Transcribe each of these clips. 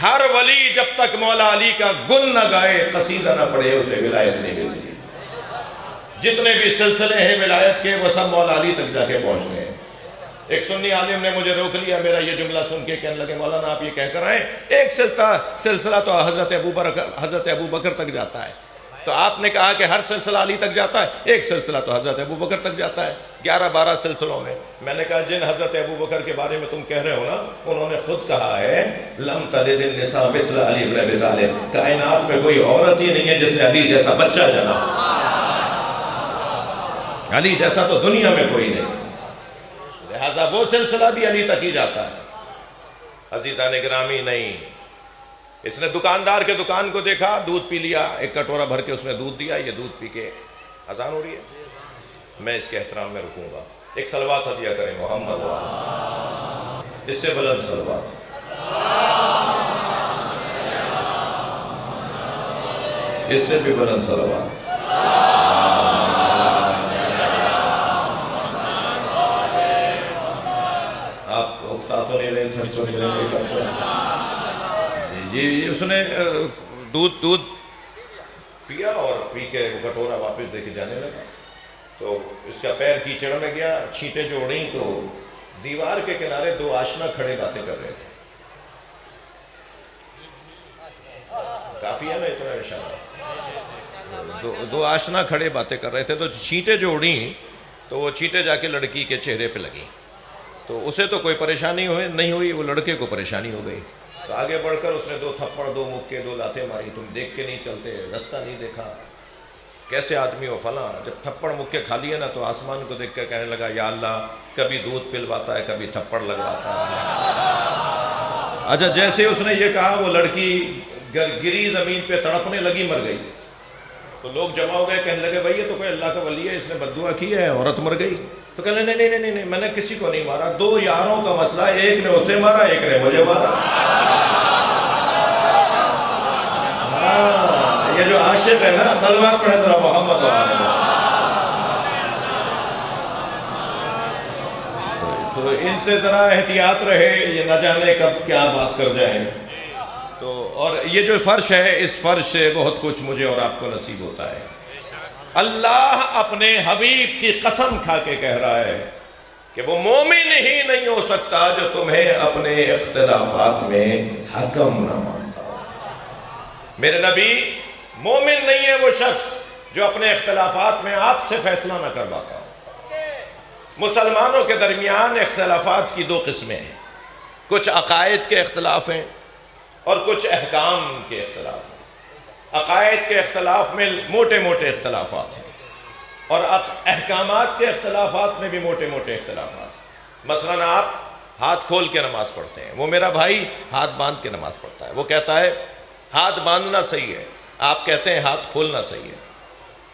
ہر ولی جب تک مولا علی کا گن نہ گائے، قصیدہ نہ پڑھے، اسے ولایت نہیں ملتی۔ جتنے بھی سلسلے ہیں ولایت کے وہ سب مولا علی تک جا کے پہنچتے ہیں۔ ایک سنی عالم نے مجھے روک لیا میرا یہ جملہ سن کے، کہنے لگے مولانا آپ یہ کہہ کر آئیں ایک سلسلہ تو حضرت ابو بکر تک جاتا ہے، تو آپ نے کہا کہ ہر سلسلہ علی تک جاتا ہے، ایک سلسلہ تو حضرت ابو بکر تک جاتا ہے، 11-12 سلسلوں میں۔ میں نے کہا جن حضرت ابو بکر کے بارے میں تم کہہ رہے ہو نا، انہوں نے خود کہا ہے لم تلد النساء مثل علی بن ابی طالب، کائنات میں کوئی عورت ہی نہیں ہے جس نے علی جیسا بچہ جنا، علی جیسا تو دنیا میں کوئی نہیں، لہذا وہ سلسلہ بھی علی تک ہی جاتا ہے۔ عزیزان گرامی، نہیں، اس نے دکاندار کے دکان کو دیکھا، دودھ پی لیا، ایک کٹورا بھر کے اس نے دودھ دیا، یہ دودھ پی کے اذان ہو رہی ہے، میں اس کے احترام میں رکوں گا۔ ایک صلوات ہدیہ کریں محمد وآلہ، اس سے بلند صلوات، اس سے بھی بلند صلوات۔ آپ اکتا تو نہیں رہے، تھک تو نہیں رہے، جی اس نے دودھ پیا اور پی کے وہ کٹورا واپس دے کے جانے لگا، تو اس کا پیر کیچڑ میں گیا، چھینٹیں جو اڑیں تو دیوار کے کنارے دو آشنا کھڑے باتیں کر رہے تھے۔ کافی ہے نا اتنا اشارہ، دو آشنا کھڑے باتیں کر رہے تھے، تو چھینٹیں جو اڑیں تو وہ چھینٹیں جا کے لڑکی کے چہرے پہ لگیں، تو اسے تو کوئی پریشانی نہیں ہوئی، وہ لڑکے کو پریشانی ہو گئی، تو آگے بڑھ کر اس نے 2 تھپڑ 2 مکے 2 لاتیں ماری، تم دیکھ کے نہیں چلتے، رستہ نہیں دیکھا، کیسے آدمی ہو فلاں۔ جب تھپڑ مکے کھا لیے نا تو آسمان کو دیکھ کر کہنے لگا یا اللہ کبھی دودھ پلواتا ہے کبھی تھپڑ لگواتا ہے۔ اچھا جیسے اس نے یہ کہا وہ لڑکی گری زمین پہ تڑپنے لگی، مر گئی، تو لوگ جمع ہو گئے، کہنے لگے بھائی یہ تو کوئی اللہ کا ولی ہے، اس نے بد دعا کی ہے، عورت مر گئی۔ تو کہنے لگے نہیں میں نے کسی کو نہیں مارا، 2 یاروں کا مسئلہ، ایک نے اسے مارا ایک نے مجھے مارا۔ یہ جو عاشق ہے نا، صلوات پڑھے ذرا محمد وآلہ، تو ان سے ذرا احتیاط رہے، یہ نہ جانے کب کیا بات کر جائیں۔ تو اور یہ جو فرش ہے، اس فرش سے بہت کچھ مجھے اور آپ کو نصیب ہوتا ہے۔ اللہ اپنے حبیب کی قسم کھا کے کہہ رہا ہے کہ وہ مومن ہی نہیں ہو سکتا جو تمہیں اپنے اختلافات میں حکم نہ مانتا ہو۔ میرے نبی، مومن نہیں ہے وہ شخص جو اپنے اختلافات میں آپ سے فیصلہ نہ کرواتا ہو۔ مسلمانوں کے درمیان اختلافات کی 2 قسمیں ہیں، کچھ عقائد کے اختلاف ہیں اور کچھ احکام کے اختلاف ہیں۔ عقائد کے اختلاف میں موٹے موٹے اختلافات ہیں، اور احکامات کے اختلافات میں بھی موٹے موٹے اختلافات ہیں۔ مثلاً آپ ہاتھ کھول کے نماز پڑھتے ہیں، وہ میرا بھائی ہاتھ باندھ کے نماز پڑھتا ہے، وہ کہتا ہے ہاتھ باندھنا صحیح ہے، آپ کہتے ہیں ہاتھ کھولنا صحیح ہے۔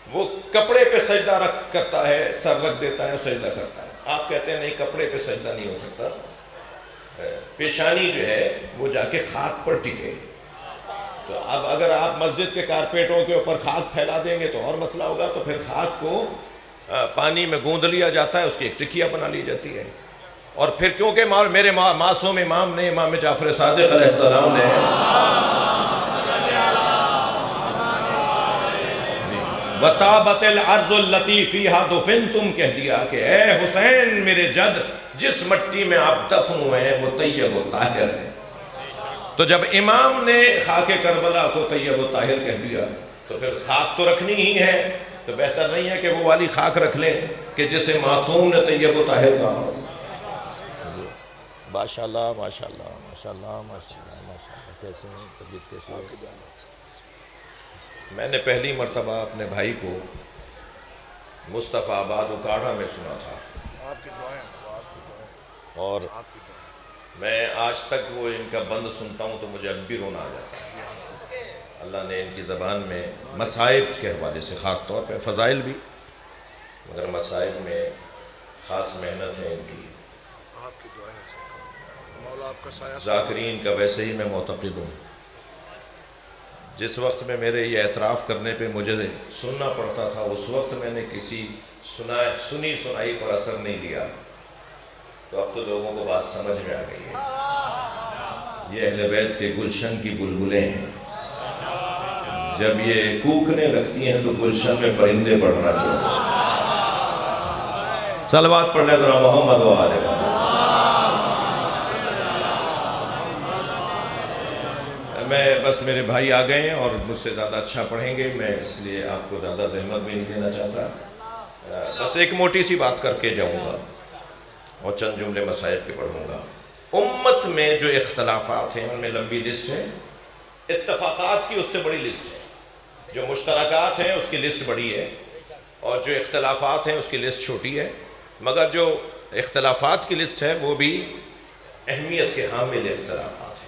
وہ کپڑے پہ سجدہ کرتا ہے، سر رکھ دیتا ہے، سجدہ کرتا ہے، آپ کہتے ہیں نہیں کپڑے پہ سجدہ نہیں ہو سکتا، پیشانی جو ہے وہ جا کے خاک پر ٹکے۔ تو اب اگر آپ مسجد کے کارپیٹوں کے اوپر خاک پھیلا دیں گے تو اور مسئلہ ہوگا، تو پھر خاک کو پانی میں گوندھ لیا جاتا ہے، اس کی ایک ٹکیا بنا لی جاتی ہے، اور پھر کیونکہ میرے معصوم امام نے، امام جعفر صادق علیہ السلام نے وَطَابَتِ الْعَرْضُ الَّتِي فِيهَا دُفِنْتُمْ کہہ دیا کہ اے حسین میرے جد، جس مٹی میں آپ دفن ہوئے ہیں وہ طیب و طاہر ہے۔ تو جب امام نے خاک کربلا کو طیب و طاہر کہہ دیا تو پھر خاک تو رکھنی ہی ہے، تو بہتر نہیں ہے کہ وہ والی خاک رکھ لیں کہ جسے معصوم نے طیب و طاہر کہا ہو۔ ماشاءاللہ ماشاءاللہ ماشاءاللہ ماشاءاللہ ماشاءاللہ، کیسے ہیں طبیعت کیسے ہے؟ میں نے پہلی مرتبہ اپنے بھائی کو مصطفیٰ آباد اکاڑھا میں سنا تھا، اور میں آج تک وہ ان کا بند سنتا ہوں تو مجھے اب بھی رونا آ جاتا ہے۔ اللہ نے ان کی زبان میں مصائب کے حوالے سے خاص طور پہ، فضائل بھی مگر مصائب میں خاص محنت ہے ان کی۔ ذاکرین کا ویسے ہی میں معتقد ہوں، جس وقت میں میرے یہ اعتراف کرنے پہ مجھے سننا پڑتا تھا، اس وقت میں نے کسی سنی سنائی پر اثر نہیں لیا، تو اب تو لوگوں کو بات سمجھ میں آ گئی ہے۔ یہ اہل بیت کے گلشن کی بلبلیں ہیں، جب یہ کوکنے لگتی ہیں تو گلشن میں پرندے پڑھنا چاہیے۔ صلوات پڑھ لیں ذرا محمد و آل محمد۔ میں بس میرے بھائی آ گئے ہیں اور مجھ سے زیادہ اچھا پڑھیں گے، میں اس لیے آپ کو زیادہ زحمت بھی نہیں دینا چاہتا، بس ایک موٹی سی بات کر کے جاؤں گا اور چند جملے مسائل پہ پڑھوں گا۔ امت میں جو اختلافات ہیں ان میں لمبی لسٹ ہے، اتفاقات کی اس سے بڑی لسٹ ہے، جو مشترکات ہیں اس کی لسٹ بڑی ہے اور جو اختلافات ہیں اس کی لسٹ چھوٹی ہے، مگر جو اختلافات کی لسٹ ہے وہ بھی اہمیت کے حامل اختلافات ہیں۔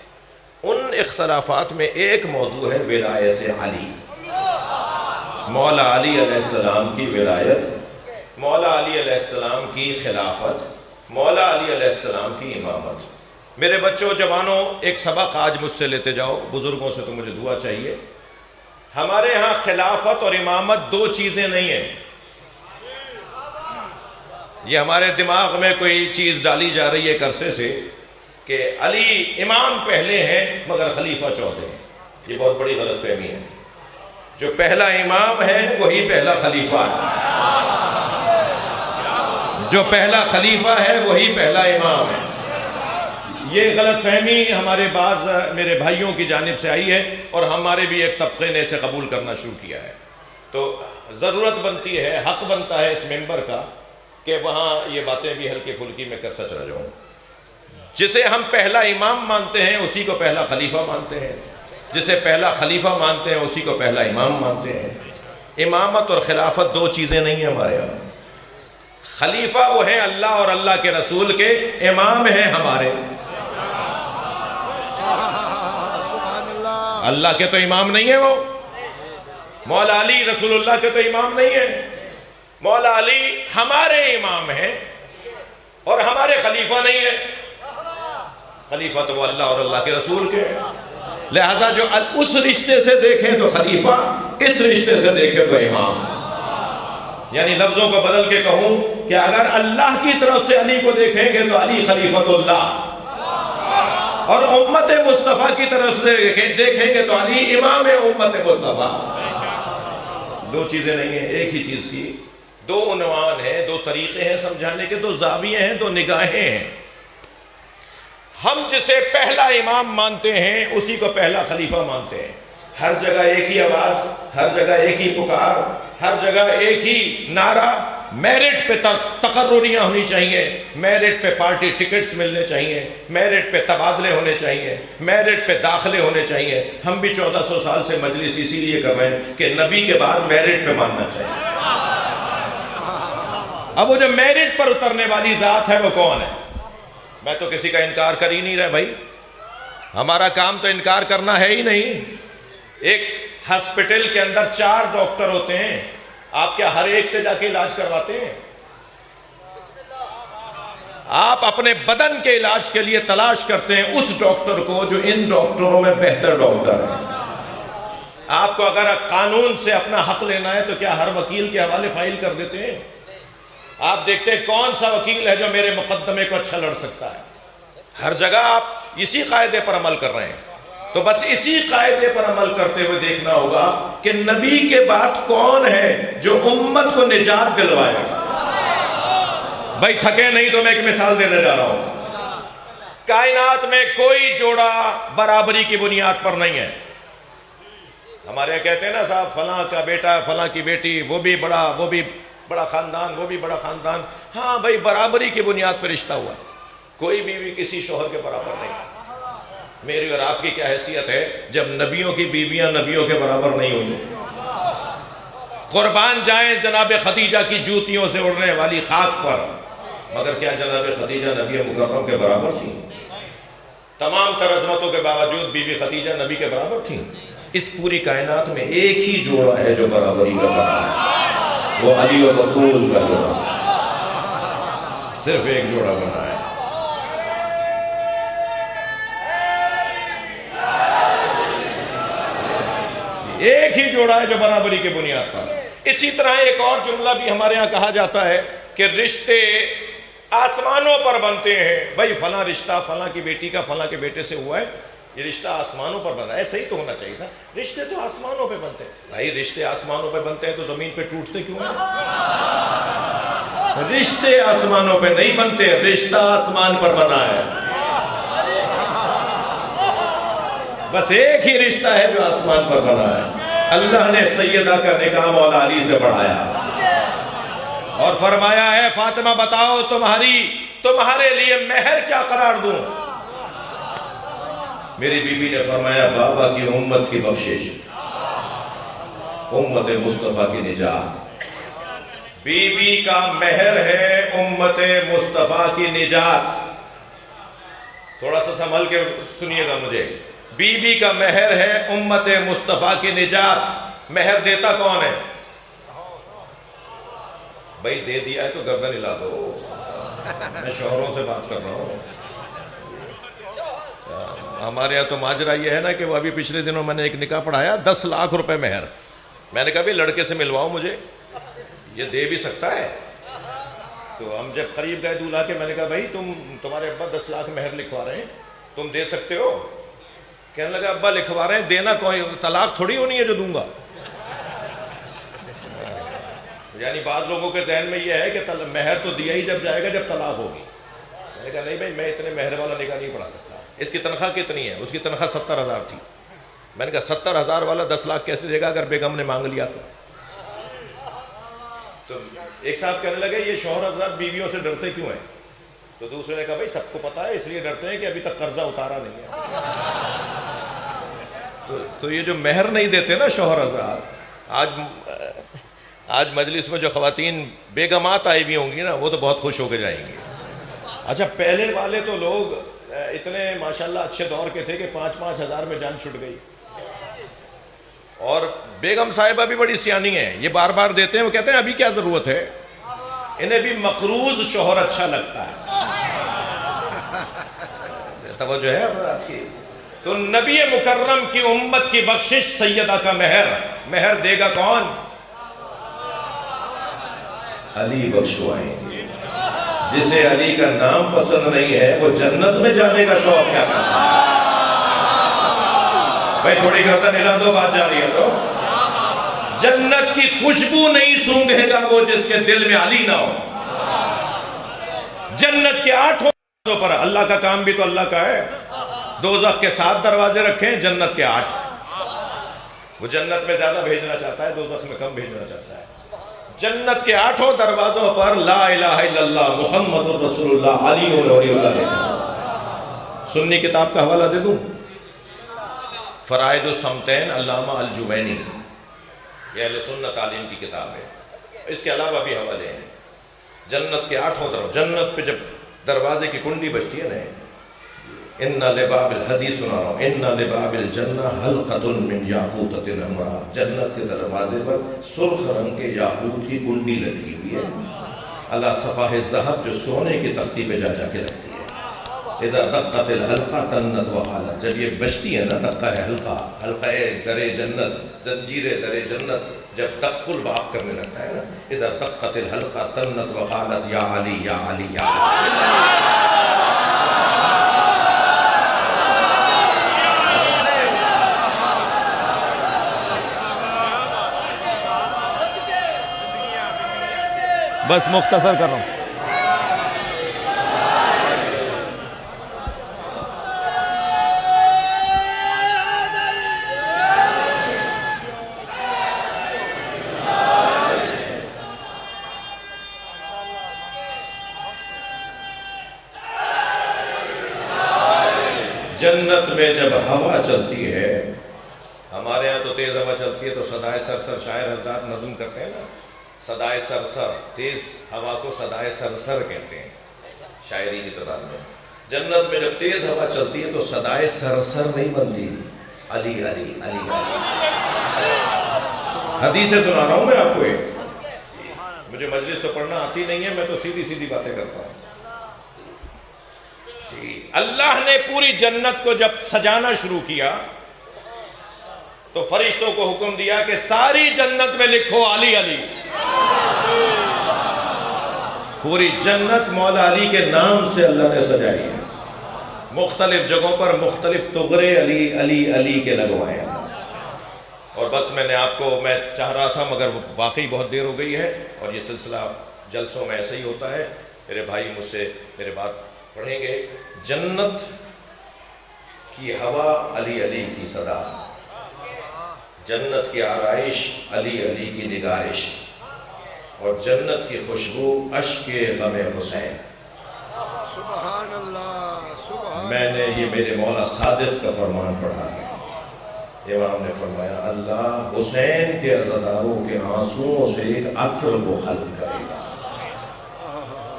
ان اختلافات میں ایک موضوع ہے ولایت علی، مولا علی علیہ السلام کی ولایت، مولا علی علیہ السلام کی خلافت، مولا علی علیہ السلام کی امامت۔ میرے بچوں جوانوں، ایک سبق آج مجھ سے لیتے جاؤ، بزرگوں سے تو مجھے دعا چاہیے۔ ہمارے ہاں خلافت اور امامت دو چیزیں نہیں ہیں، یہ ہمارے دماغ میں کوئی چیز ڈالی جا رہی ہے ایک عرصے سے کہ علی امام پہلے ہیں مگر خلیفہ چوتھے ہیں، یہ بہت بڑی غلط فہمی ہے۔ جو پہلا امام ہے وہی پہلا خلیفہ ہے، جو پہلا خلیفہ ہے وہی پہلا امام ہے۔ یہ غلط فہمی ہمارے بعض میرے بھائیوں کی جانب سے آئی ہے اور ہمارے بھی ایک طبقے نے اسے قبول کرنا شروع کیا ہے، تو ضرورت بنتی ہے، حق بنتا ہے اس ممبر کا کہ وہاں یہ باتیں بھی ہلکی پھلکی میں کرتا چلا جاؤں۔ جسے ہم پہلا امام مانتے ہیں اسی کو پہلا خلیفہ مانتے ہیں، جسے پہلا خلیفہ مانتے ہیں اسی کو پہلا امام مانتے ہیں۔ امامت اور خلافت دو چیزیں نہیں ہیں ہمارے یہاں۔ خلیفہ وہ ہیں اللہ اور اللہ کے رسول کے، امام ہیں ہمارے۔ اللہ کے تو امام نہیں ہیں وہ، مولا علی رسول اللہ کے تو امام نہیں ہیں، مولا علی ہمارے امام ہیں اور ہمارے خلیفہ نہیں ہیں۔ خلیفہ تو وہ اللہ اور اللہ کے رسول کے ہیں، لہذا جو اس رشتے سے دیکھیں تو خلیفہ، اس رشتے سے دیکھیں تو امام۔ یعنی لفظوں کو بدل کے کہوں کہ اگر اللہ کی طرف سے علی کو دیکھیں گے تو علی خلیفۃ اللہ، اور امت مصطفیٰ کی طرف سے دیکھیں گے تو علی امام امت مصطفیٰ۔ دو چیزیں نہیں ہیں، ایک ہی چیز کی دو عنوان ہیں، دو طریقے ہیں سمجھانے کے، دو زاویے ہیں، دو نگاہیں ہیں۔ ہم جسے پہلا امام مانتے ہیں اسی کو پہلا خلیفہ مانتے ہیں۔ ہر جگہ ایک ہی آواز، ہر جگہ ایک ہی پکار، ہر جگہ ایک ہی نعرہ، میرٹ پہ تقرریاں ہونی چاہیے، میرٹ پہ پارٹی ٹکٹس ملنے چاہیے، میرٹ پہ تبادلے ہونے چاہیے، میرٹ پہ داخلے ہونے چاہیے۔ ہم بھی 1400 سال سے مجلس اسی لیے کر رہے ہیں کہ نبی کے بعد میرٹ پہ ماننا چاہیے۔ اب وہ جو میرٹ پر اترنے والی ذات ہے وہ کون ہے؟ میں تو کسی کا انکار کر ہی نہیں رہا بھائی، ہمارا کام تو انکار کرنا ہے ہی نہیں۔ ایک ہسپٹل کے اندر 4 ڈاکٹر ہوتے ہیں، آپ کیا ہر ایک سے جا کے علاج کرواتے ہیں؟ آپ اپنے بدن کے علاج کے لیے تلاش کرتے ہیں اس ڈاکٹر کو جو ان ڈاکٹروں میں بہتر ڈاکٹر ہے۔ آپ کو اگر قانون سے اپنا حق لینا ہے تو کیا ہر وکیل کے حوالے فائل کر دیتے ہیں؟ آپ دیکھتے ہیں کون سا وکیل ہے جو میرے مقدمے کو اچھا لڑ سکتا ہے۔ ہر جگہ آپ اسی قاعدے پر عمل کر رہے ہیں، تو بس اسی قاعدے پر عمل کرتے ہوئے دیکھنا ہوگا کہ نبی کے بعد کون ہے جو امت کو نجات دلوائے گا۔ بھائی تھکے نہیں تو میں ایک مثال دینے جا رہا ہوں۔ کائنات میں کوئی جوڑا برابری کی بنیاد پر نہیں ہے۔ ہمارے یہاں کہتے ہیں نا صاحب فلاں کا بیٹا فلاں کی بیٹی، وہ بھی بڑا خاندان، وہ بھی بڑا خاندان۔ ہاں بھائی برابری کی بنیاد پر رشتہ ہوا، کوئی بیوی کسی شوہر کے برابر نہیں۔ میری اور آپ کی کیا حیثیت ہے جب نبیوں کی بیویاں نبیوں کے برابر نہیں ہوئی؟ قربان جائیں جناب خدیجہ کی جوتیوں سے اڑنے والی خاک پر، مگر کیا جناب خدیجہ نبی مکرم کے برابر تھی؟ تمام تر عظمتوں کے باوجود بی بی خدیجہ نبی کے برابر تھیں؟ اس پوری کائنات میں ایک ہی جوڑا ہے جو برابری کا برابر ہے، وہ علی و بطول کا جوڑا، صرف ایک جوڑا بنا ہے۔ ایک ہی جوڑا ہے جو برابری کے بنیاد پر۔ اسی طرح ایک اور جملہ بھی ہمارے ہاں کہا جاتا ہے کہ رشتے آسمانوں پر بنتے ہیں۔ بھائی فلاں رشتہ فلاں کی بیٹی کا فلاں کے بیٹے سے ہوا ہے، یہ رشتہ آسمانوں پر بنا ہے، صحیح تو ہونا چاہیے تھا، رشتے تو آسمانوں پہ بنتے ہیں۔ بھائی رشتے آسمانوں پہ بنتے ہیں تو زمین پہ ٹوٹتے کیوں ہیں؟ رشتے آسمانوں پہ نہیں بنتے، رشتہ آسمان پر بنا ہے۔ بس ایک ہی رشتہ ہے جو آسمان پر بنا ہے، اللہ نے سیدہ کا نکاح مولا علی سے بڑھایا اور فرمایا ہے فاطمہ بتاؤ تمہارے لیے مہر کیا قرار دوں؟ میری بی بی نے فرمایا بابا کی امت کی بخشش، امت مصطفیٰ کی نجات۔ بی بی کا مہر ہے امت مصطفیٰ کی نجات۔ تھوڑا سا سنبھل کے سنیے گا مجھے، بی بی کا مہر ہے امت مصطفیٰ کی نجات۔ مہر دیتا کون ہے؟ بھائی دے دیا ہے تو گردن ہلا دو، میں شوہروں سے بات کر رہا ہوں۔ ہمارے یہاں تو ماجرا یہ ہے نا کہ وہ ابھی پچھلے دنوں میں نے ایک نکاح پڑھایا 10 لاکھ روپے مہر۔ میں نے کہا بھی لڑکے سے ملواؤ مجھے، یہ دے بھی سکتا ہے؟ تو ہم جب قریب گئے دولہا کے، میں نے کہا بھائی تمہارے ابا 10 لاکھ مہر لکھوا رہے ہیں، تم دے سکتے ہو؟ کہنے لگا ابا لکھوا رہے ہیں، دینا کوئی طلاق تھوڑی ہونی ہے جو دوں گا۔ یعنی بعض لوگوں کے ذہن میں یہ ہے کہ مہر تو دیا ہی جب جائے گا جب طلاق ہوگی۔ میں نے کہا نہیں بھائی، میں اتنے مہر والا نکاح نہیں پڑھا سکتا۔ اس کی تنخواہ کتنی ہے؟ اس کی تنخواہ 70,000 تھی۔ میں نے کہا 70,000 والا 10 لاکھ کیسے دے گا اگر بیگم نے مانگ لیا تو ایک صاحب کہنے لگے یہ شوہر حضرات بیویوں سے ڈرتے کیوں ہیں؟ تو دوسرے نے کہا بھائی سب کو پتا ہے، اس لیے ڈرتے ہیں کہ ابھی تک قرضہ اتارا نہیں ہے۔ تو یہ جو مہر نہیں دیتے نا شوہر حضرات، آج مجلس میں جو خواتین بیگمات آئی بھی ہوں گی نا، وہ تو بہت خوش ہو کے جائیں گی۔ اچھا پہلے والے تو لوگ اتنے ماشاءاللہ اچھے دور کے تھے کہ 5-5 ہزار میں جان چھٹ گئی، اور بیگم صاحبہ بھی بڑی سیانی ہیں، یہ بار بار دیتے ہیں، وہ کہتے ہیں ابھی کیا ضرورت ہے، انہیں بھی مقروض شوہر اچھا لگتا ہے۔ توجہ ہے حضرات کی؟ تو نبی مکرم کی امت کی بخشش سیدہ کا مہر دے گا کون؟ علی بخشوائیں گے۔ جسے علی کا نام پسند نہیں ہے وہ جنت میں جانے کا شوق کیا کرتا ہے؟ بھائی تھوڑی گردن ہلا دو، بات جا رہی ہے تو۔ جنت کی خوشبو نہیں سونگھے گا وہ جس کے دل میں علی نہ ہو۔ جنت کے 8 دروازوں پر، اللہ کا کام بھی تو اللہ کا ہے، دوزخ کے 7 دروازے رکھیں، جنت کے 8۔ وہ جنت میں زیادہ بھیجنا چاہتا ہے، دوزخ میں کم بھیجنا چاہتا ہے۔ جنت کے 8 دروازوں پر لا الہ الا اللہ محمد رسول اللہ علی ولی اللہ لکھا۔ سنی کتاب کا حوالہ دے دوں، فرائض الصمتین علامہ الجوینی، یہ اہل سنت تعلیم کی کتاب ہے، اس کے علاوہ بھی حوالے ہیں۔ جنت کے 8 دروازے، جنت پہ جب دروازے کی کنڈی بجتی ہے نا، ان لباب الحدیث سنا رہا ہوں، ان لباب الجنہ حلقۃ من یاقوتۃ حمراء، جنت کے دروازے پر سرخ رنگ کے یاقوت کی کنڈی لگی ہوئی ہے، علی صفاح الذہب، جو سونے کی تختی پہ جا کے رکھتی ہے۔ اذا دقت الحلقہ تنت وحالت، جب یہ بجتی ہے نا، دقہ ہے حلقہ در جنت، زنجیر در جنت جب دق الباب کرنے لگتا ہے نا، اذا دقت الحلقہ تنت وقالت یا علی یا علی یا علی۔ بس مختصر کر رہا ہوں۔ جنت میں جب ہوا چلتی ہے، ہمارے یہاں تو تیز ہوا چلتی ہے تو صدائے سرسر، شاعر حضرات نظم کرتے ہیں نا، صدائے سرسر، تیز ہوا کو صدائے سرسر کہتے ہیں شاعری کی زبان میں۔ جنت میں جب تیز ہوا چلتی ہے تو صدائے سرسر نہیں بنتی، علی علی علی علی۔ حدیثیں سنا رہا ہوں میں آپ کو، مجھے مجلس تو پڑھنا آتی نہیں ہے، میں تو سیدھی سیدھی باتیں کرتا ہوں۔ اللہ نے پوری جنت کو جب سجانا شروع کیا تو فرشتوں کو حکم دیا کہ ساری جنت میں لکھو علی علی۔ پوری جنت مولا علی کے نام سے اللہ نے سجائی ہے۔ مختلف جگہوں پر مختلف تغرے علی علی علی کے لگوائے ہیں. اور بس میں چاہ رہا تھا مگر واقعی بہت دیر ہو گئی ہے، اور یہ سلسلہ جلسوں میں ایسا ہی ہوتا ہے. میرے بھائی مجھ سے میرے بات پڑھیں گے. جنت کی ہوا علی علی کی صدا، جنت کی آرائش علی علی کی نگارش، اور جنت کی خوشبو اشک غم حسین. سبحان اللہ سبحان. میں نے یہ میرے مولا صادق کا فرمان پڑھا ہے. امام نے فرمایا اللہ حسین کے عزاداروں کے آنسوؤں سے ایک عطر کو خلق کرے گا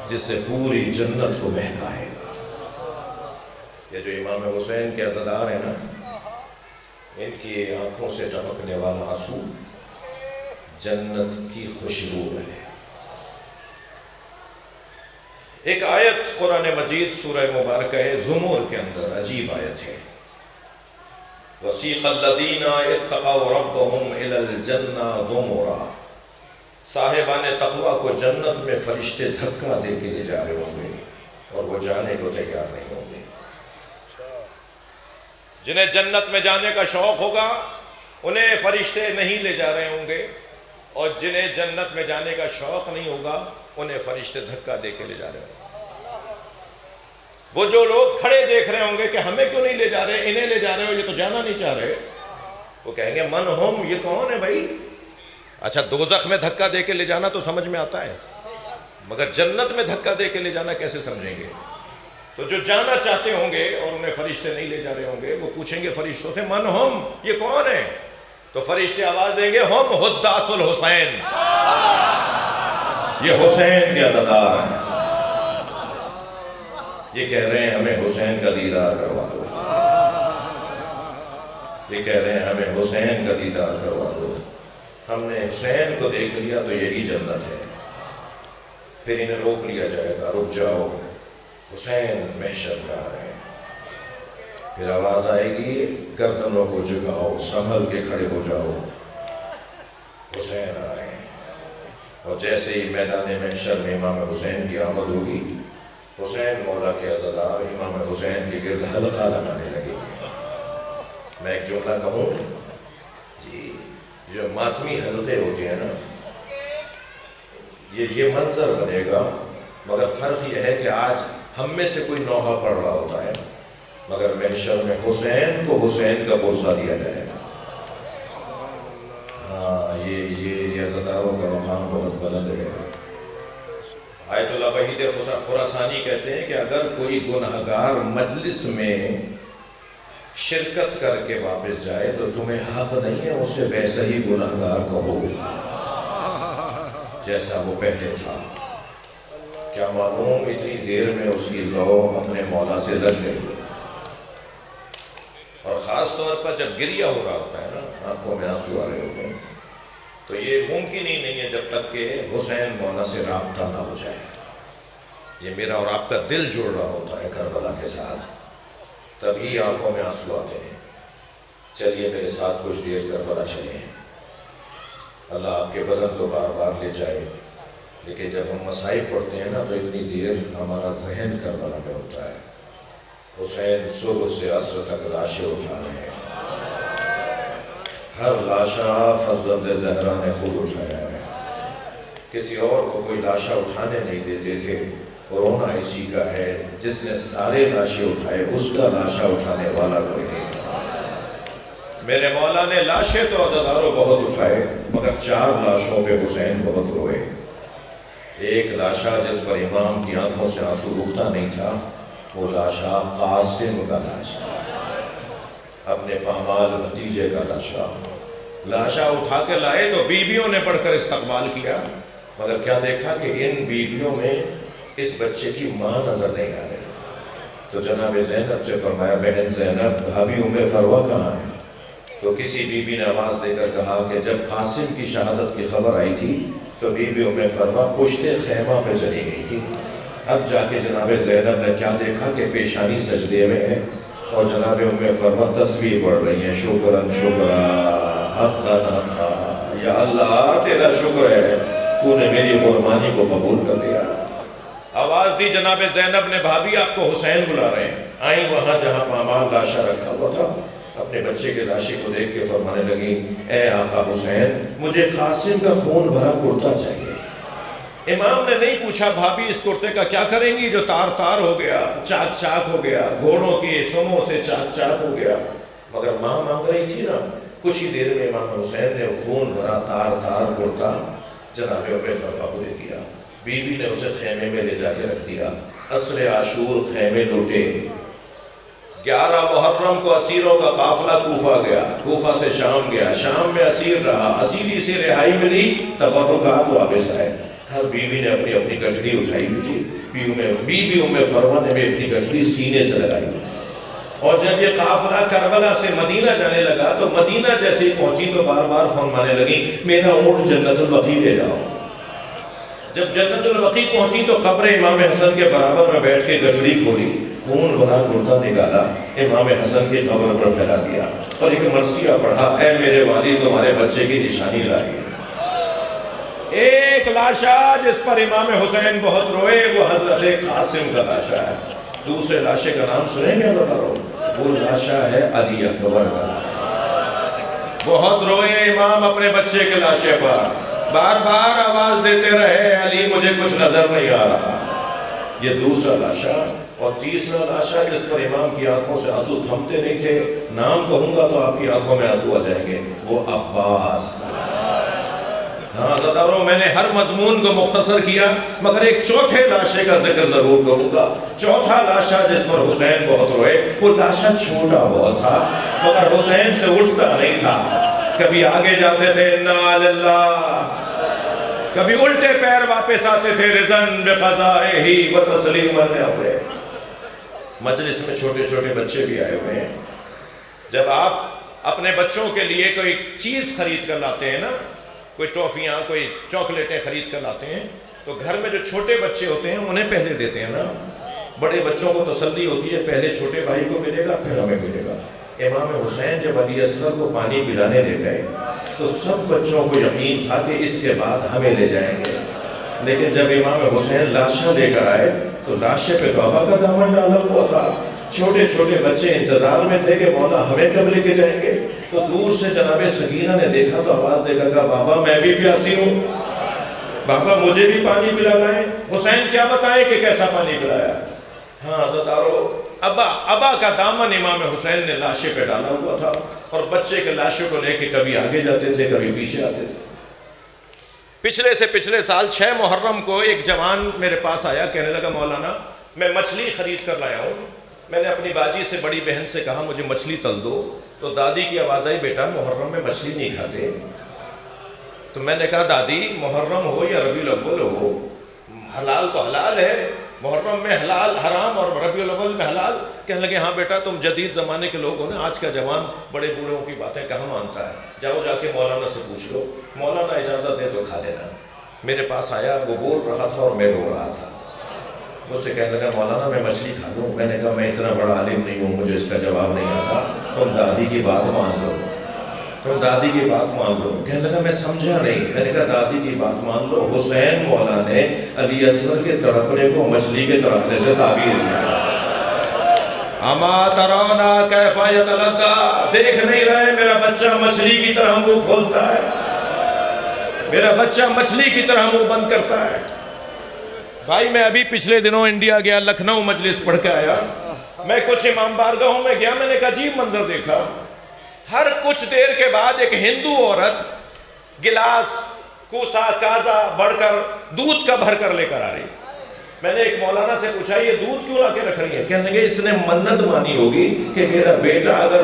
جس سے پوری جنت کو مہکائے گا. یہ جو امام حسین کے عزادار ہیں نا، ان کی آنکھوں سے چمکنے والا آنسو جنت کی خوشبو ہے. ایک آیت قرآن مجید سورہ مبارکہ زمر کے اندر عجیب آیت ہے. وَسِيقَ الَّذِينَ اتَّقَوْا رَبَّهُمْ إِلَى الْجَنَّةِ زُمُرًا. صاحبان تقوی کو جنت میں فرشتے دھکا دے کے لے جا رہے ہوں گے اور وہ جانے کو تیار نہیں ہوں گے. جنہیں جنت میں جانے کا شوق ہوگا انہیں فرشتے نہیں لے جا رہے ہوں گے، اور جنہیں جنت میں جانے کا شوق نہیں ہوگا انہیں فرشتے دھکا دے کے لے جا رہے ہوں گے. وہ جو لوگ کھڑے دیکھ رہے ہوں گے کہ ہمیں کیوں نہیں لے جا رہے، انہیں لے جا رہے ہو، یہ تو جانا نہیں چاہ رہے، وہ کہیں گے من ہم، یہ کون ہے بھائی؟ اچھا دوزخ میں دھکا دے کے لے جانا تو سمجھ میں آتا ہے، مگر جنت میں دھکا دے کے لے جانا کیسے سمجھیں گے؟ تو جو جانا چاہتے ہوں گے اور انہیں فرشتے نہیں لے جا رہے ہوں گے، وہ پوچھیں گے فرشتوں سے من ہم، یہ کون ہے؟ تو فرشتے آواز دیں گے ہم حداث الحسین، یہ حسین کے عزادار ہیں، یہ کہہ رہے ہیں ہمیں حسین کا دیدار کروا دو، یہ کہہ رہے ہیں ہمیں حسین کا دیدار کروا دو. ہم نے حسین کو دیکھ لیا تو یہی جنت ہے. پھر انہیں روک لیا جائے گا، رک جاؤ حسین محشر میں آ رہے ہیں. پھر آواز آئے گی گردنوں کو جھکاؤ، سنبھل کے کھڑے ہو جاؤ، حسین آ رہے ہیں. اور جیسے ہی میدان محشر میں امام حسین کی آمد ہوگی، حسین مولا کے عزادار امام حسین کے گرد حلقہ لگانے لگے گے. میں ایک جملہ کہوں، جی جو ماتمی حلقے ہوتے ہیں نا، یہ منظر بنے گا، مگر فرق یہ ہے کہ آج ہم میں سے کوئی نوحہ پڑھ رہا ہوتا ہے، مگر محشر میں حسین کو حسین کا بوسہ دیا جائے گا. ہاں یہ عزاداروں کا مقام بہت بلند ہے. آیت اللہ وحید خراسانی کہتے ہیں کہ اگر کوئی گنہگار مجلس میں شرکت کر کے واپس جائے تو تمہیں حق نہیں ہے اسے ویسا ہی گنہگار کہو جیسا وہ پہلے تھا. کیا معلوم اتنی دیر میں اس کی لو اپنے مولا سے لگ گئی ہے. اور خاص طور پر جب گریہ ہو رہا ہوتا ہے نا، آنکھوں میں آنسو آ رہے ہوتے ہیں، تو یہ ممکن ہی نہیں ہے جب تک کہ حسین مولا سے رابطہ نہ ہو جائے. یہ میرا اور آپ کا دل جڑ رہا ہوتا ہے کربلا کے ساتھ، تبھی آنکھوں میں آنسو آتے ہیں. چلیے میرے ساتھ کچھ دیر کربلا چلیں. اللہ آپ کے بدن کو بار بار لے جائے، لیکن جب ہم مسائل پڑھتے ہیں نا تو اتنی دیر ہمارا ذہن کربلا میں ہوتا ہے. حسین صبح سے عصر تک لاشیں اٹھا رہے ہیں. ہر لاشا فرزند زہرا نے خود اٹھایا ہے، کسی اور کو کوئی لاشا اٹھانے نہیں دیتے تھے. رونا اسی کا ہے جس نے سارے لاشیں اٹھائے، اس کا لاشا اٹھانے والا کوئی نہیں تھا. میرے مولا نے لاشیں تو عزاداروں بہت اٹھائے، مگر 4 لاشوں پہ حسین بہت روئے. ایک لاشا جس پر امام کی آنکھوں سے آنسو رکتا نہیں تھا، وہ لاشا قاسم کا لاشا، اپنے پامال بھتیجے کا لاشا. لاشا اٹھا کے لائے تو بیویوں نے بڑھ کر استقبال کیا، مگر کیا دیکھا کہ ان بیویوں میں اس بچے کی ماں نظر نہیں آ رہی. تو جناب زینب سے فرمایا بہن زینب، بھابھی ام فروہ کہاں ہے؟ تو کسی بی بی نے آواز دے کر کہا کہ جب قاسم کی شہادت کی خبر آئی تھی تو بی بی ام فروہ پشت خیمہ پہ چلی گئی تھی. اب جا کے جناب زینب نے کیا دیکھا کہ پیشانی سجدے میں ہے اور جناب ام فروہ تسبیح پڑھ رہی ہیں، شکرن شکرا حقاً حقا، یا اللہ تیرا شکر ہے تو نے میری قربانی کو قبول کر لیا. آواز دی جناب زینب نے، بھابھی آپ کو حسین بلا رہے ہیں۔ آئیں وہاں جہاں پامال لاشا رکھا ہوا تھا، اپنے بچے کے لاشے کو دیکھ کے فرمانے لگی، اے آقا حسین، مجھے قاسم کا خون بھرا کرتا چاہیے۔ امام نے نہیں پوچھا بھابھی اس کرتے کا کیا کریں گی جو تار تار ہو گیا، چاک چاک ہو گیا، گھوڑوں کی سموں سے چاک چاک ہو گیا، مگر ماں مانگ رہی تھی نا۔ کچھ ہی دیر میں امام حسین نے خون بھرا تار تار کرتا جناب ام سلمہ کو دے دیا۔ بی بی نے اسے خیمے میں لے جا کے رکھ دیا۔ عصر عاشور خیمے لوٹے۔ 11 محرم کو اسیروں کا قافلہ کوفہ گیا، کوفہ سے شام گیا، شام میں اسیر رہا، اسیری سے رہائی ملی، تبرکات واپس آئے۔ ہر بیوی نے اپنی اپنی گٹھڑی اٹھائی ہوئی تھی، بی بی ام فروا نے بھی اپنی گٹھڑی سینے سے لگائی ہوئی تھی۔ اور جب یہ قافلہ کربلا سے مدینہ جانے لگا تو مدینہ جیسے ہی پہنچی تو بار بار فرمانے لگی، میرا اونٹ جنت البقیع لے جاؤ۔ جب جنت البقیع پہنچی تو قبر امام حسن کے برابر میں بیٹھ کے گٹھڑی کھولی، خون بھرا کرتا نکالا، امام حسن کی قبر پر پھیلا دیا اور ایک مرثیہ پڑھا، اے میرے والی تمہارے بچے کی نشانی لائی۔ ایک لاشا جس پر امام حسین بہت روئے وہ حضرت قاسم کا لاشا ہے۔ دوسرے لاشے کا نام سنیں گے بتا رہا ہوں، وہ لاشا ہے علی اکبر کا۔ بہت روئے امام اپنے بچے کے لاشے پر، بار بار آواز دیتے رہے، علی مجھے کچھ نظر نہیں آ رہا۔ یہ دوسرا لاشا۔ اور تیسرا لاشا جس پر امام کی آنکھوں سے آنسو تھمتے نہیں تھے، نام کہوں گا تو آپ کی آنکھوں میں آنسو آ جائیں گے، وہ عباس۔ ہاں زداروں، میں نے ہر مضمون کو مختصر کیا مگر ایک چوتھے لاشے کا ذکر ضرور کروں گا۔ چوتھا لاشا جس پر حسین بہت روئے، وہ لاشا چھوٹا بہت تھا مگر حسین سے اٹھتا نہیں تھا۔ کبھی آگے جاتے تھے انا للہ، کبھی الٹے پیر واپس آتے تھے رضن بقضائہ و تسلیما لامرہ۔ مجلس میں چھوٹے چھوٹے بچے بھی آئے ہوئے ہیں۔ جب آپ اپنے بچوں کے لیے کوئی چیز خرید کر لاتے ہیں نا، کوئی ٹافیاں کوئی چاکلیٹیں خرید کر لاتے ہیں تو گھر میں جو چھوٹے بچے ہوتے ہیں انہیں پہلے دیتے ہیں نا۔ بڑے بچوں کو تسلی ہوتی ہے پہلے چھوٹے بھائی کو ملے گا پھر ہمیں ملے گا۔ امام حسین جب علی اصغر کو پانی پلانے لے گئے تو سب بچوں کو یقین تھا کہ اس کے بعد ہمیں لے جائیں گے، لیکن جب امام حسین لاشا لے کر آئے تو لاشے پہ توبہ کا دامن ڈالا ہوا تھا۔ چھوٹے چھوٹے بچے انتظار میں تھے کہ مولا ہمیں کب لے کے جائیں گے۔ تو دور سے جناب سکینہ نے دیکھا تو آواز دے کر کہا، بابا میں بھی پیاسی ہوں، بابا مجھے بھی پانی پلانا ہے۔ حسین کیا بتائیں کہ کیسا پانی پلایا؟ ہاں عزتدارو، ابا کا دامن امام حسین نے لاشے پہ ڈالا ہوا تھا اور بچے کے لاشوں کو لے کے کبھی آگے جاتے تھے کبھی پیچھے آتے تھے۔ پچھلے سے پچھلے سال 6 محرم کو ایک جوان میرے پاس آیا، کہنے لگا مولانا میں مچھلی خرید کر لایا ہوں۔ میں نے اپنی باجی سے بڑی بہن سے کہا مجھے مچھلی تل دو، تو دادی کی آواز آئی بیٹا محرم میں مچھلی نہیں کھاتے۔ تو میں نے کہا دادی محرم ہو یا ربیع الاول ہو، حلال تو حلال ہے، محرم میں حلال حرام اور ربیع الاول میں حلال۔ کہنے لگے ہاں بیٹا تم جدید زمانے کے لوگ ہو نا، آج کا جوان بڑے بوڑھوں کی باتیں کہاں مانتا ہے، جاؤ جا کے مولانا سے پوچھ لو، مولانا اجازت دے تو کھا لینا۔ میرے پاس آیا، وہ بول رہا تھا اور میں رو رہا تھا۔ مجھ سے کہنے لگا مولانا میں مچھلی کھا لوں؟ میں نے کہا میں اتنا بڑا عالم نہیں ہوں، مجھے اس کا جواب نہیں آتا، تم دادی کی بات مان لو، تم دادی کی بات مان لو۔ کہنے لگا میں سمجھا نہیں۔ میں نے کہا دادی کی بات مان لو، حسین مولا نے علی اصغر کے تڑپنے کو مچھلی کے تڑپنے سے تعبیر کیا۔ اما ترونا کیف یتلقا، دیکھ نہیں رہے میرا بچہ مچھلی کی طرح منہ کھولتا ہے، میرا بچہ مچھلی کی طرح منہ بند کرتا ہے۔ بھائی میں ابھی پچھلے دنوں انڈیا گیا، لکھنؤ مجلس پڑھ کے آیا، میں کچھ امام بارگاہوں میں گیا، میں نے ایک عجیب منظر دیکھا۔ ہر کچھ دیر کے بعد ایک ہندو عورت گلاس کوسا کازا بڑھ کر دودھ کا بھر کر لے کر آ رہی۔ میں نے ایک مولانا سے پوچھا یہ دودھ کیوں لا کے رکھ رہی ہے؟ کہنے لگے اس نے منت مانی ہوگی کہ میرا بیٹا اگر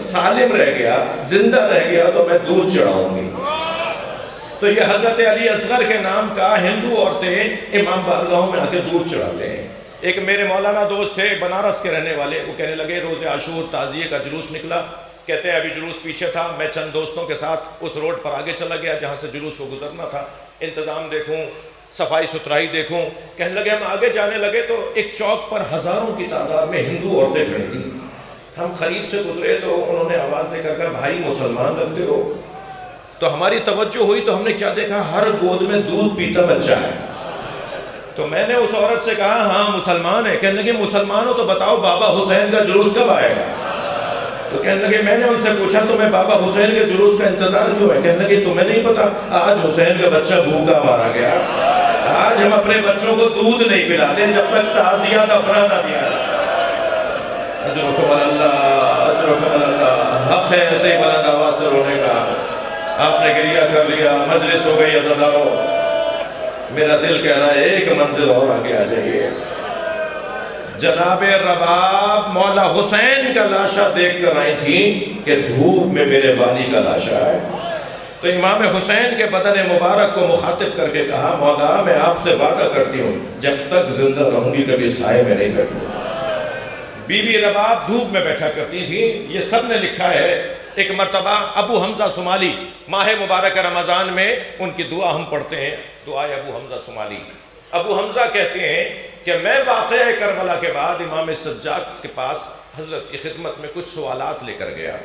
سالم رہ گیا، زندہ رہ گیا تو میں دودھ چڑھاؤں گی۔ تو یہ حضرت علی اصغر کے نام کا ہندو عورتیں امام بارگاہوں میں آ کے دودھ چڑھاتے ہیں۔ ایک میرے مولانا دوست تھے بنارس کے رہنے والے، وہ کہنے لگے روز عاشور تعزیے کا جلوس نکلا، کہتے ہیں ابھی جلوس پیچھے تھا، میں چند دوستوں کے ساتھ اس روڈ پر آگے چلا گیا جہاں سے جلوس کو گزرنا تھا، انتظام دیکھوں، صفائی ستھرائی دیکھوں۔ کہنے لگے ہم آگے جانے لگے تو ایک چوک پر ہزاروں کی تعداد میں ہندو عورتیں کھڑی تھیں۔ ہم قریب سے گزرے تو انہوں نے آواز دے کر کہا بھائی مسلمان لگتے ہو؟ تو ہماری توجہ ہوئی تو ہم نے کیا دیکھا، ہر گود میں دودھ پیتا بچہ ہے۔ تو میں نے اس عورت سے کہا ہاں مسلمان ہے. کہنے لگے مسلمان ہو تو بتاؤ بابا حسین کا جلوس کب آئے گا؟ تو کہنے لگے میں نے ان سے پوچھا تمہیں بابا حسین کے جلوس کا انتظار کیوں ہے؟ کہنے لگے تمہیں نہیں پتا آج حسین کا بچہ بھوکا مارا گیا. آج ہم اپنے بچوں کو دودھ نہیں پلاتے جب تک تعزیہ دفنا نہ دیا. اجرکم اللہ، اجرکم اللہ. حق ہے ایسے ہی بلند آواز سے رونے کا. آپ نے گریہ کر لیا، مجلس ہو گئی عزادارو. میرا دل کہہ رہا ہے ایک منزل اور آگے آ جائیے. جناب رباب مولا حسین کا لاشا دیکھ کر آئی تھی کہ دھوپ میں میرے والی کا لاشا ہے. تو امام حسین کے بدن مبارک کو مخاطب کر کے کہا مولا میں آپ سے وعدہ کرتی ہوں جب تک زندہ رہوں گی کبھی سائے میں نہیں بیٹھوں گا. بی بی رباب دھوپ میں بیٹھا کرتی تھی. یہ سب نے لکھا ہے. ایک مرتبہ ابو حمزہ صومالی ماہ مبارک رمضان میں ان کی دعا ہم پڑھتے ہیں، دعائے ابو حمزہ صومالی. ابو حمزہ کہتے ہیں کہ میں واقعہ کربلا کے بعد امام سجاد کے پاس حضرت کی خدمت میں کچھ سوالات لے کر گیا.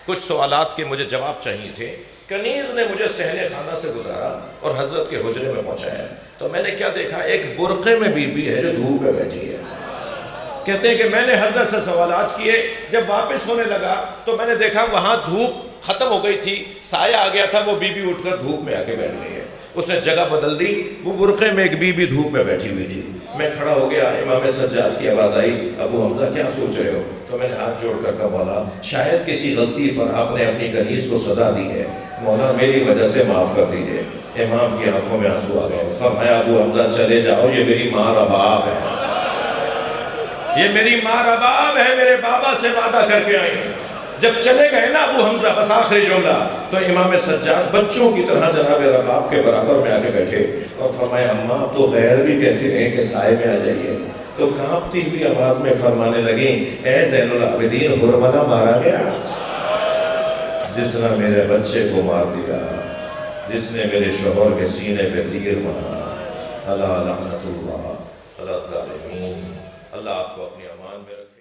کچھ سوالات کے مجھے جواب چاہیے تھے. کنیز نے مجھے صحن خانہ سے گزارا اور حضرت کے حجرے میں پہنچایا. تو میں نے کیا دیکھا؟ ایک برقعے میں بی بی ہے جو دھوپ میں بیٹھی ہے. کہتے ہیں کہ میں نے حضرت سے سوالات کیے. جب واپس ہونے لگا تو میں نے دیکھا وہاں دھوپ ختم ہو گئی تھی، سایہ آ گیا تھا. وہ بی بی اٹھ کر دھوپ میں آ کے بیٹھ گئی ہے. اس نے جگہ بدل دی. وہ برقعے میں ایک بی بی دھوپ میں بیٹھی ہوئی تھی. میں کھڑا ہو گیا. امام سجاد کی آواز آئی ابو حمزہ کیا سوچ رہے ہو؟ تو میں نے ہاتھ جوڑ کر کہا مولا شاید کسی غلطی پر آپ نے اپنی کنیز کو سزا دی ہے، مولا میری وجہ سے معاف کر دیجئے. امام کی آنکھوں میں آنسو آ گئے. فرمایا ابو حمزہ چلے جاؤ، یہ میری ماں رباب ہے، یہ میری ماں رباب ہے، میرے بابا سے وعدہ کر کے آئی. جب چلے گئے نا ابو حمزہ بس آخری جملہ، تو امام سجاد بچوں کی طرح جناب رباب کے برابر میں آگے بیٹھے اور فرمایا اماں اب تو غیر بھی کہتے ہیں کہ سائے میں آ جائیے. تو کانپتی ہوئی آواز میں فرمانے لگیں اے زین العابدین ہرملہ مارا گیا جس نے میرے بچے کو مار دیا، جس نے میرے شوہر کے سینے پہ تیر مارا. اللہ لعنت اللہ علی الظالمین. اللہ آپ کو اپنی امان میں رکھے.